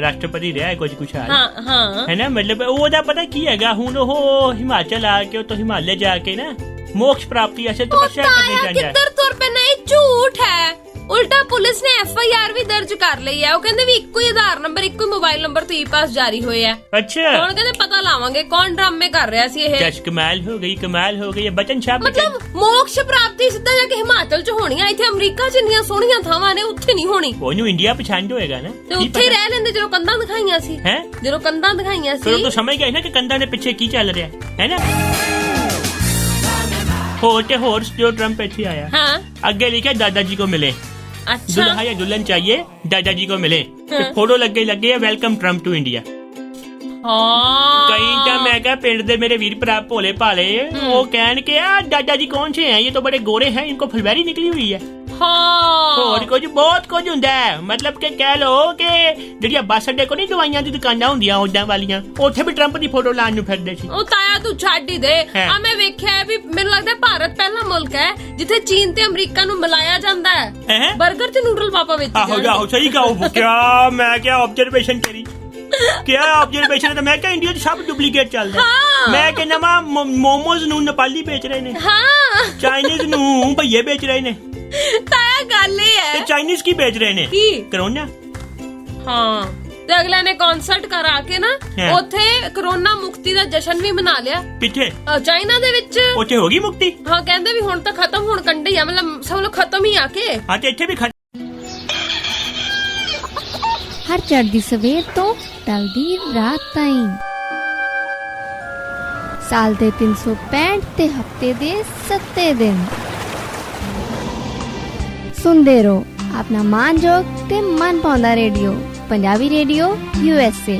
ਰਾਸ਼ਟਰਪਤੀ ਰਿਹਾ ਕੁਝ ਹਾਲ। ਹੈ ਨਾ, ਮਤਲਬ ਉਹਦਾ ਪਤਾ ਕੀ ਹੈਗਾ, ਹੁਣ ਉਹ ਹਿਮਾਚਲ ਆ ਕੇ ਉੱਥੋਂ ਹਿਮਾਲਿਆ ਜਾ ਕੇ ਨਾ ਮੋਕਸ਼ ਪ੍ਰਾਪਤੀ ਵਾਸਤੇ ਤਪੱਸਿਆ ਕਰਨੀ ਚਾਹੁੰਦਾ। ਕਿੱਧਰ ਤੁਰ ਪੈਣਾ? ਇਹ ਝੂਠ ਹੈ। ਉਲਟਾ ਪੁਲਿਸ ਨੇ FIR ਵੀ ਦਰਜ ਕਰ ਲਈ ਹੈ। ਉਹ ਕਹਿੰਦੇ ਵੀ ਇੱਕੋ ਹੀ ਆਧਾਰ ਨੰਬਰ, ਇੱਕੋ ਹੀ ਮੋਬਾਈਲ ਨੰਬਰ ਤੋਂ ਈ ਪਾਸ ਜਾਰੀ ਹੋਏ ਆ। ਅੱਛਾ, ਹੁਣ ਕਹਿੰਦੇ ਪਤਾ ਲਾਵਾਂਗੇ ਕੌਣ ਡਰਾਮੇ ਕਰ ਰਿਹਾ ਸੀ ਇਹ। ਜਸ ਕਮਾਲ ਹੋ ਗਈ। ਬਚਨ ਸਾਹਿਬ ਮਤਲਬ ਮੋਕਸ਼ ਪ੍ਰਾਪਤੀ ਸਿੱਧਾ ਜਾ ਕੇ ਹਿਮਾਚਲ ਚ ਹੋਣੀ ਆ। ਇੱਥੇ ਅਮਰੀਕਾ ਚ ਇੰਨੀਆਂ ਸੋਹਣੀਆਂ ਥਾਵਾਂ ਨੇ, ਉੱਥੇ ਨਹੀਂ ਹੋਣੀ। ਉਹਨੂੰ ਇੰਡੀਆ ਪਛਾਣ ਹੋਏਗਾ ਨਾ, ਤੇ ਉੱਥੇ ਹੀ ਰਹਿ ਲੈਂਦੇ ਜਦੋਂ ਕੰਧਾਂ ਦਿਖਾਈਆਂ ਸੀ। ਜਦੋਂ ਕੰਧਾਂ ਦਿਖਾਈਆਂ ਸੀ ਤਾਂ ਸਮਝ ਗਏ ਨਾ ਕਿ ਕੰਧਾਂ ਦੇ ਪਿੱਛੇ ਕੀ ਚੱਲ ਰਿਹਾ ਹੈ ਨਾ। ਹੋਰ ਜੋ ट्रम्प ਇੱਥੇ ਆਇਆ, ਅੱਗੇ ਲਿਖਿਆ दादाजी को मिले। अच्छा, दुल्हा या दुल्हन चाहिए, दादाजी को मिले। फोटो लगे है वेलकम ट्रम्प टू इंडिया। कई ਤਾਂ मैं क्या पिंड दे मेरे वीर भरा भोले भाले वो कहन के दादाजी कौन से हैं, ये तो बड़े गोरे हैं, इनको फुलवैरी निकली हुई है। ਹੋਰ ਕੁਝ ਬਹੁਤ ਕੁਝ ਹੁੰਦਾ ਹੈ। ਮਤਲਬ ਕਿ ਕਹਿ ਲੋ ਕਿ ਜਿਹੜੀਆਂ ਬੱਸ ਅੱਡੇ ਕੋਲ ਨਹੀਂ ਦਵਾਈਆਂ ਦੀ ਦੁਕਾਨਾਂ ਹੁੰਦੀਆਂ ਉਦਾਂ ਵਾਲੀਆਂ, ਉੱਥੇ ਵੀ ਟਰੰਪ ਦੀ ਫੋਟੋ ਲਾਉਣ ਨੂੰ ਫਿਰਦੇ ਸੀ। ਉਹ ਤਾਇਆ ਤੂੰ ਛੱਡ ਹੀ ਦੇ। ਆ ਮੈਂ ਵੇਖਿਆ ਵੀ ਮੈਨੂੰ ਲੱਗਦਾ ਭਾਰਤ ਪਹਿਲਾ ਮੁਲਕ ਹੈ ਜਿੱਥੇ ਚੀਨ ਤੇ ਅਮਰੀਕਾ ਨੂੰ ਮਿਲਾਇਆ ਜਾਂਦਾ ਹੈ। 버ਗਰ ਤੇ ਨੂਡਲ ਪਾਪਾ ਵਿੱਚ ਆਹੋ ਸਹੀ ਕਹੋ। ਕਿਆ ਮੈਂ ਕਿਹਾ ਆਬਜ਼ਰਵੇਸ਼ਨ ਕਰੀ, ਕਿਆ ਆਬਜ਼ਰਵੇਸ਼ਨ ਤਾਂ ਮੈਂ ਕਿਹਾ ਇੰਡੀਆ 'ਚ ਸਭ ਡੁਪਲੀਕੇਟ ਚੱਲਦਾ। ਮੈਂ ਕਹਿੰਦਾ ਵਾ ਮੋਮੋਜ਼ ਨੂੰ ਨੇਪਾਲੀ ਵੇਚ ਰਹੇ ਨੇ, ਚਾਈਨੀਜ਼ ਨੂੰ ਭਈਏ ਵੇਚ ਰਹੇ ਨੇ। ਤਾਇਆ ਗੱਲ ਇਹ ਹੈ ਤੇ ਚਾਈਨੀਜ਼ ਕੀ ਵੇਚ ਰਹੇ ਨੇ? ਕੀ? ਕਰੋਨਾ। ਹਾਂ ਤੇ ਅਗਲੇ ਨੇ ਕਨਸਰਟ ਕਰਾ ਕੇ ਨਾ ਉੱਥੇ ਕਰੋਨਾ ਮੁਕਤੀ ਦਾ ਜਸ਼ਨ ਵੀ ਮਨਾ ਲਿਆ। ਕਿੱਥੇ? ਚਾਈਨਾ ਦੇ ਵਿੱਚ। ਉੱਥੇ ਹੋ ਗਈ ਮੁਕਤੀ? ਹਾਂ ਕਹਿੰਦੇ ਵੀ ਹੁਣ ਤਾਂ ਖਤਮ ਹੋਣ ਕੰਢੇ ਆ, ਮਤਲਬ ਸਭ ਲੋਕ ਖਤਮ ਹੀ ਆ ਕੇ। ਹਾਂ ਤੇ ਇੱਥੇ ਵੀ ਹਰ ਚੜ੍ਹਦੀ ਸਵੇਰ ਤੋਂ ਢਲਦੀ ਰਾਤ ਤਾਈਂ, ਸਾਲ ਦੇ 365 ਤੇ ਹਫਤੇ ਦੇ 7 ਦਿਨ ਸੁਣਦੇ ਰਹੋ ਆਪਣਾ ਮਾਨਯੋਗ ਤੇ ਮਨ ਪਾਉਂਦਾ ਰੇਡੀਓ, ਪੰਜਾਬੀ ਰੇਡੀਓ USA।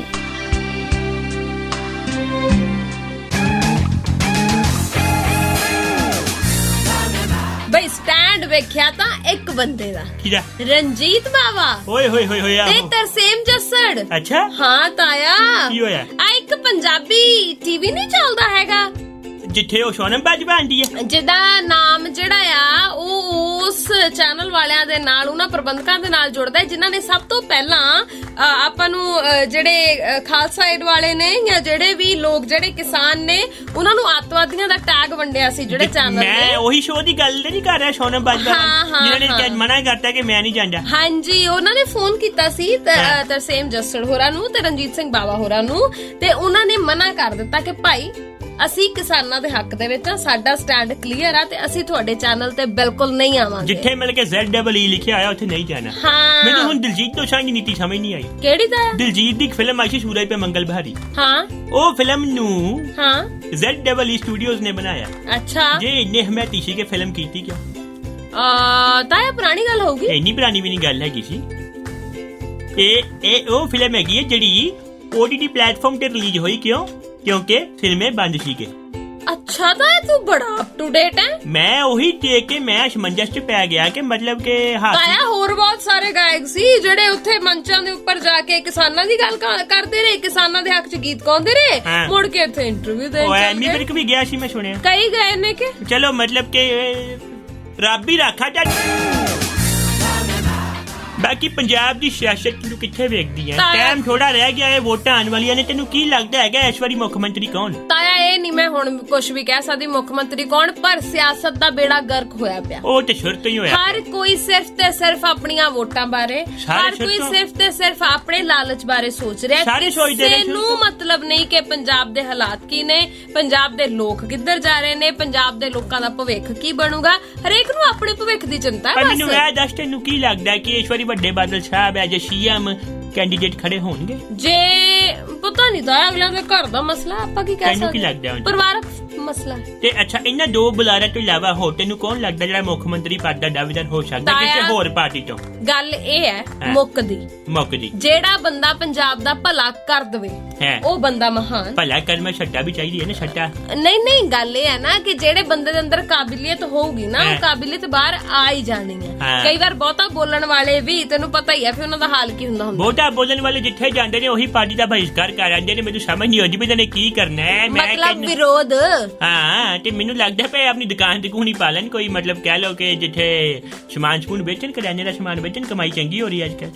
ਬਈ ਸਟੈਂਡ ਵੇਖਿਆ ਤਾਂ ਇੱਕ ਬੰਦੇ ਦਾ, ਕਿਹਦਾ? ਰਣਜੀਤ ਬਾਵਾ ਓਏ ਹੋਏ ਹੋਏ ਹੋਏ ਤੇ ਤਰਸੇਮ ਜੱਸੜ। ਅੱਛਾ ਹਾਂ ਤਾਇਆ ਕੀ ਹੋਇਆ? ਆ ਇੱਕ ਪੰਜਾਬੀ ਟੀਵੀ ਨਹੀਂ ਚੱਲਦਾ ਹੈਗਾ ਜਿੱਥੇ ਉਹ ਸੋਨਮ ਬਾਜਵਾ ਆਂਦੀ ਹੈ, ਜਿਹਦਾ ਨਾਮ ਜਿਹੜਾ ਆ ਉਹ ਉਸ ਚੈਨਲ ਵਾਲਿਆਂ ਦੇ ਨਾਲ, ਉਹਨਾਂ ਪ੍ਰਬੰਧਕਾਂ ਦੇ ਨਾਲ ਜੁੜਦਾ ਹੈ ਜਿਨ੍ਹਾਂ ਨੇ ਸਭ ਤੋਂ ਪਹਿਲਾਂ ਆਪਾਂ ਨੂੰ ਜਿਹੜੇ ਖਾਲਸਾ ਏਡ ਵਾਲੇ ਨੇ ਜਾਂ ਜਿਹੜੇ ਵੀ ਲੋਕ ਜਿਹੜੇ ਕਿਸਾਨ ਨੇ ਉਹਨਾਂ ਨੂੰ ਅੱਤਵਾਦੀਆਂ ਦਾ ਟੈਗ ਵੰਡਿਆ ਸੀ ਜਿਹੜੇ ਚੈਨਲ ਨੇ। ਮੈਂ ਉਹੀ ਸ਼ੋਅ ਦੀ ਗੱਲ ਨਹੀਂ ਕਰ ਰਿਹਾ, ਸੋਨਮ ਬਾਜਵਾ ਜਿਹਨਾਂ ਨੇ ਮਨਾ ਕਰਤਾ ਕਿ ਮੈਂ ਨਹੀਂ ਜਾਂਦਾ। ਹਾਂਜੀ ਉਹਨਾਂ ਨੇ ਫੋਨ ਕੀਤਾ ਸੀ ਤਰਸੇਮ ਜੱਸੜ ਹੋਰਾਂ ਨੂੰ ਤੇ ਰਣਜੀਤ ਸਿੰਘ ਬਾਵਾ ਹੋਰਾਂ ਨੂੰ, ਤੇ ਉਹਨਾਂ ਨੇ ਮਨਾ ਕਰ ਦਿੱਤਾ ਕਿ ਭਾਈ ਅਸੀਂ ਕਿਸਾਨਾਂ ਦੇ ਹੱਕ ਦੇ ਵਿੱਚ, ਸਾਡਾ ਸਟੈਂਡ ਕਲੀਅਰ ਆ ਤੇ ਅਸੀਂ ਤੁਹਾਡੇ ਚੈਨਲ ਤੇ ਬਿਲਕੁਲ ਨਹੀਂ ਆਵਾਂਗੇ। ਜਿੱਥੇ ਮਿਲ ਕੇ ZEE ਲਿਖਿਆ ਆਇਆ ਉੱਥੇ ਨਹੀਂ ਜਾਣਾ। ਮੈਨੂੰ ਹੁਣ ਦਿਲਜੀਤ ਦੋਸਾਂਝ ਦੀ ਨੀਤੀ ਸਮਝ ਨਹੀਂ ਆਈ। ਕਿਹੜੀ ਦਾ? ਦਿਲਜੀਤ ਦੀ ਫਿਲਮ ਆਈ ਸੀ ਸੂਰਜ ਪੇ ਮੰਗਲ ਭਾਰੀ। ਹਾਂ ਉਹ ਫਿਲਮ ਨੂੰ ZEE ਸਟੂਡੀਓਜ਼ ਨੇ ਬਣਾਇਆ। ਅੱਛਾ ਜੇ ਇੰਨੇ ਹਮੈਤੀ ਸੀ ਕਿ ਫਿਲਮ ਕੀਤੀ ਕਿਉਂ? ਤਾਂ ਇਹ ਪੁਰਾਣੀ ਗੱਲ ਹੋਊਗੀ। ਇੰਨੀ ਪੁਰਾਣੀ ਵੀ ਨਹੀਂ ਗੱਲ ਹੈਗੀ ਸੀ। ਇਹ ਉਹ ਫਿਲਮ ਹੈਗੀ ਹੈ ਜਿਹੜੀ OTT ਪਲੇਟਫਾਰਮ ਤੇ ਰਿਲੀਜ਼ ਹੋਈ। ਕਿਉਂ? ਕਿਉਂਕਿ ਫਿਲਮੇ ਬੰਦ ਸੀਗੇ। ਅੱਛਾ ਤਾਂ ਤੂੰ ਬੜਾ ਅਪ ਟੂ ਡੇਟ ਹੈ। ਮੈਂ ਉਹੀ ਦੇਖ ਕੇ ਮੈਂ ਅਸਮੰਜਸ ਚ ਪੈ ਗਿਆ ਕਿ ਮਤਲਬ ਕਿ ਤਾਇਆ ਹੋਰ ਬਹੁਤ ਸਾਰੇ ਗਾਇਕ ਸੀ ਜਿਹੜੇ ਉੱਥੇ ਮੰਚਾਂ ਦੇ ਉੱਪਰ ਜਾ ਕੇ ਕਿਸਾਨਾਂ ਦੀ ਗੱਲ ਕਰਦੇ ਰਹੇ, ਕਿਸਾਨਾਂ ਦੇ ਹੱਕ ਚ ਗੀਤ ਗਾਉਂਦੇ ਰਹੇ, ਮੁੜ ਕੇ ਇੱਥੇ ਇੰਟਰਵਿਊ ਦੇਣ ਚੱਲ ਗਏ। ਐਮੀ ਵਿਰਕ ਵੀ ਗਿਆ ਸੀ, ਮੈਂ ਸੁਣਿਆ। ਕਈ ਗਏ ਨੇ ਕਿ ਚਲੋ ਮਤਲਬ ਕਿ ਰੱਬ ਹੀ ਰਾਖਾ। ਬਾਕੀ ਪੰਜਾਬ ਦੀ ਸਿਆਸਤ ਨੂੰ ਕਿੱਥੇ ਵੇਖਦੀ ਹੈ? ਟਾਈਮ ਥੋੜਾ ਰਹਿ ਗਿਆ ਹੈ, ਵੋਟਾਂ ਆਉਣ ਵਾਲੀਆਂ ਨੇ। ਤੈਨੂੰ ਕੀ ਲੱਗਦਾ ਹੈਗਾ ਇਸ ਵਾਰੀ ਮੁੱਖ ਮੰਤਰੀ ਕੌਣ? ਤਾਇਆ ਇਹ ਨਹੀਂ ਮੈਂ ਹੁਣ ਕੁਝ ਵੀ ਕਹਿ ਸਕਦੀ ਮੁੱਖ ਮੰਤਰੀ ਕੌਣ, ਪਰ ਸਿਆਸਤ ਦਾ ਬੇੜਾ ਗਰਕ ਹੋਇਆ ਪਿਆ। ਉਹ ਤੇ ਸ਼ੁਰੂ ਤੋਂ ਹੀ ਹੋਇਆ। ਹਰ ਕੋਈ ਸਿਰਫ ਤੇ ਸਿਰਫ ਆਪਣੀਆਂ ਵੋਟਾਂ ਬਾਰੇ, ਹਰ ਕੋਈ ਸਿਰਫ ਤੇ ਸਿਰਫ ਆਪਣੇ ਲਾਲਚ ਬਾਰੇ ਸੋਚ ਰਿਹਾ। ਕਿਸੇ ਨੂੰ ਮਤਲਬ ਨਹੀਂ ਕਿ ਪੰਜਾਬ ਦੇ ਹਾਲਾਤ ਕੀ ਨੇ, ਪੰਜਾਬ ਦੇ ਲੋਕ ਕਿੱਧਰ ਜਾ ਰਹੇ ਨੇ, ਪੰਜਾਬ ਦੇ ਲੋਕਾਂ ਦਾ ਭਵਿੱਖ ਕੀ ਬਣੂਗਾ। ਹਰੇਕ ਨੂੰ ਆਪਣੇ ਭਵਿੱਖ ਦੀ ਚਿੰਤਾ ਹੈ। ਮੈਨੂੰ ਇਹ ਦੱਸ ਤੈਨੂੰ ਕੀ ਲੱਗਦਾ ਕਿ ਇਸ ਵਾਰੀ ਵੱਡੇ ਬਾਦਲ ਸਾਹਿਬ ਐਜ CM ਕੈਂਡੀਡੇਟ ਖੜੇ ਹੋਣਗੇ? ਜੇ ਪਤਾ ਨਹੀਂ ਤਾਂ ਅਗਲਿਆਂ ਦੇ ਘਰ ਦਾ ਮਸਲਾ, ਆਪਾਂ ਕੀ ਕਹਿ ਸਕਦੇ। ਕੀ ਲੱਗਦਾ ਪਰਿਵਾਰਕ ਮਸਲਾ ਤੇ? ਅੱਛਾ ਇਹਨਾਂ ਦੋ ਬੁਲਾਰਿਆਂ ਤੋਂ ਇਲਾਵਾ ਹੋਰ ਤੈਨੂੰ ਕੌਣ ਲੱਗਦਾ ਜਿਹੜਾ ਮੁੱਖ ਮੰਤਰੀ ਪਦ ਦਾ ਦਾਅਵੇਦਾਰ ਹੋ ਸਕਦਾ ਕਿਸੇ ਹੋਰ ਪਾਰਟੀ ਤੋਂ? ਗੱਲ ਇਹ ਹੈ ਮੁੱਕਦੀ ਜਿਹੜਾ ਬੰਦਾ ਪੰਜਾਬ ਦਾ ਭਲਾ ਕਰ ਦਵੇ ਉਹ ਬੰਦਾ ਮਹਾਨ। ਭਲਾ ਕਰਨਾ ਛੱਟਾ ਵੀ ਚਾਹੀਦੀ ਹੈ ਨਾ। ਛੱਟਾ ਨਹੀਂ ਗੱਲ ਇਹ ਹੈ ਨਾ ਕਿ ਜਿਹੜੇ ਬੰਦੇ ਦੇ ਅੰਦਰ ਕਾਬਲੀਅਤ ਹੋਊਗੀ ਨਾ, ਉਹ ਕਾਬਲੀਅਤ ਬਾਹਰ ਆ ਹੀ ਜਾਣੀ ਹੈ। ਕਈ ਵਾਰ ਬਹੁਤਾ ਬੋਲਣ ਵਾਲੇ ਵੀ ਤੈਨੂੰ ਪਤਾ ਹੀ ਹੈ ਫਿਰ ਉਹਨਾਂ ਦਾ ਹਾਲ ਕੀ ਹੁੰਦਾ। ਬਹੁਤਾ ਬੋਲਣ ਵਾਲੇ ਜਿੱਥੇ ਜਾਂਦੇ ਨੇ ਉਹੀ ਪਾਰਟੀ ਦਾ ਬਹਿਸ਼ਕਾਰ ਕਰ ਜਾਂਦੇ ਨੇ। ਮੈਨੂੰ ਸਮਝ ਨਹੀਂ ਆਉਂਦੀ ਵੀ ਇਹਨੇ ਕੀ ਕਰਨਾ ਹੈ। ਮਤਲਬ ਵਿਰੋਧ। ਹਾਂ ਤੇ ਮੈਨੂੰ ਲੱਗਦਾ ਪਿਆ ਆਪਣੀ ਦੁਕਾਨ ਤੇ ਕੋਈ ਪਾ ਲੈਣ ਕੋਈ, ਮਤਲਬ ਕਹਿ ਲਓ ਕਿ ਜਿੱਥੇ ਸਮਾਨ ਸਮੂਨ ਵੇਚਣ, ਕਰਿਆਨੇ ਦਾ ਸਮਾਨ ਵੇਚਣ, ਕਮਾਈ ਚੰਗੀ ਹੋ ਰਹੀ ਹੈ ਅੱਜ ਕੱਲ।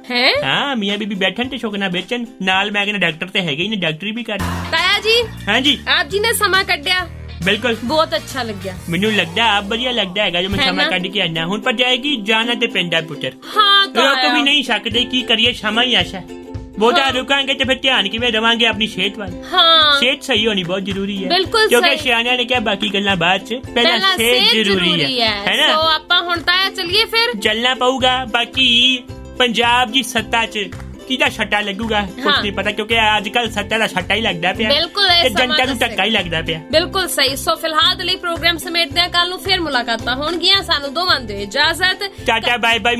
ਹੈ ਹਾਂ ਮੀਆਂ ਬੀਬੀ ਬੈਠਣ ਤੇ ਸ਼ੁਕਨਾ ਵੇਚਣ, ਨਾਲ ਮੈਂ ਕਹਿੰਦਾ ਡਾਕਟਰ ਤੇ ਹੈਗੇ ਹੀ ਨੇ, ਡਾਕਟਰੀ ਵੀ ਕਰ। ਤਾਇਆ ਜੀ ਹਾਂਜੀ ਆਪ ਜੀ ਨੇ ਸਮਾਂ ਕੱਢਿਆ, ਬਿਲਕੁਲ ਬਹੁਤ ਅੱਛਾ ਲੱਗਿਆ। ਮੈਨੂੰ ਲੱਗਦਾ ਆਪ ਵਧੀਆ ਲੱਗਦਾ ਹੈਗਾ ਜੋ ਮੈਂ ਸਮਾਂ ਕੱਢ ਕੇ ਆਣਾ। ਹੁਣ ਪਰ ਜਾਏਗੀ ਜਾਣਾ ਤੇ ਪੈਂਦਾ ਪੁੱਤਰ। ਹਾਂ ਰੁਕ ਵੀ ਨਹੀਂ ਸਕਦੇ, ਕੀ ਕਰੀਏ, ਸਮਾਂ ਹੀ ਐਸਾ। ਬਹੁਤਾ ਰੁਕਾਂਗੇ ਤੇ ਫਿਰ ਧਿਆਨ ਕਿਵੇਂ ਦੇਵਾਂਗੇ ਆਪਣੀ ਸਿਹਤ ਵੱਲ। ਹਾਂ ਸਿਹਤ ਸਹੀ ਹੋਣੀ ਬਹੁਤ ਜ਼ਰੂਰੀ ਹੈ, ਕਿਉਂਕਿ ਸਿਆਣਿਆਂ ਨੇ ਕਿਹਾ ਬਾਕੀ ਗੱਲਾਂ ਬਾਅਦ ਚ, ਪਹਿਲਾਂ ਸਿਹਤ ਜ਼ਰੂਰੀ ਹੈ, ਹੈ ਨਾ। ਸੋ ਆਪਾਂ ਹੁਣ ਤਾਂ ਚੱਲੀਏ, ਫਿਰ ਚੱਲਣਾ ਪਊਗਾ। ਬਾਕੀ ਪੰਜਾਬ ਦੀ ਸੱਤਾ ਚ ਕਿਹਦਾ ਛੱਟਾ ਲੱਗੂਗਾ ਕੁਝ ਨਹੀਂ ਪਤਾ, ਕਿਉਂਕਿ ਅੱਜ ਕੱਲ ਸੱਤਾ ਦਾ ਛੱਟਾ ਹੀ ਲੱਗਦਾ ਪਿਆ ਤੇ ਜਨਤਾ ਨੂੰ ਧੱਕਾ ਹੀ ਲੱਗਦਾ ਪਿਆ। ਬਿਲਕੁਲ ਸਹੀ। ਸੋ ਫਿਲਹਾਲ ਦੇ ਲਈ ਪ੍ਰੋਗਰਾਮ ਸਮੇਟਦੇ ਹਾਂ, ਕੱਲ ਨੂੰ ਫਿਰ ਮੁਲਾਕਾਤਾਂ ਹੋਣਗੀਆਂ। ਸਾਨੂੰ ਦੋਵਾਂ ਨੂੰ ਦਿਓ ਇਜਾਜ਼ਤ। Tata bye bye.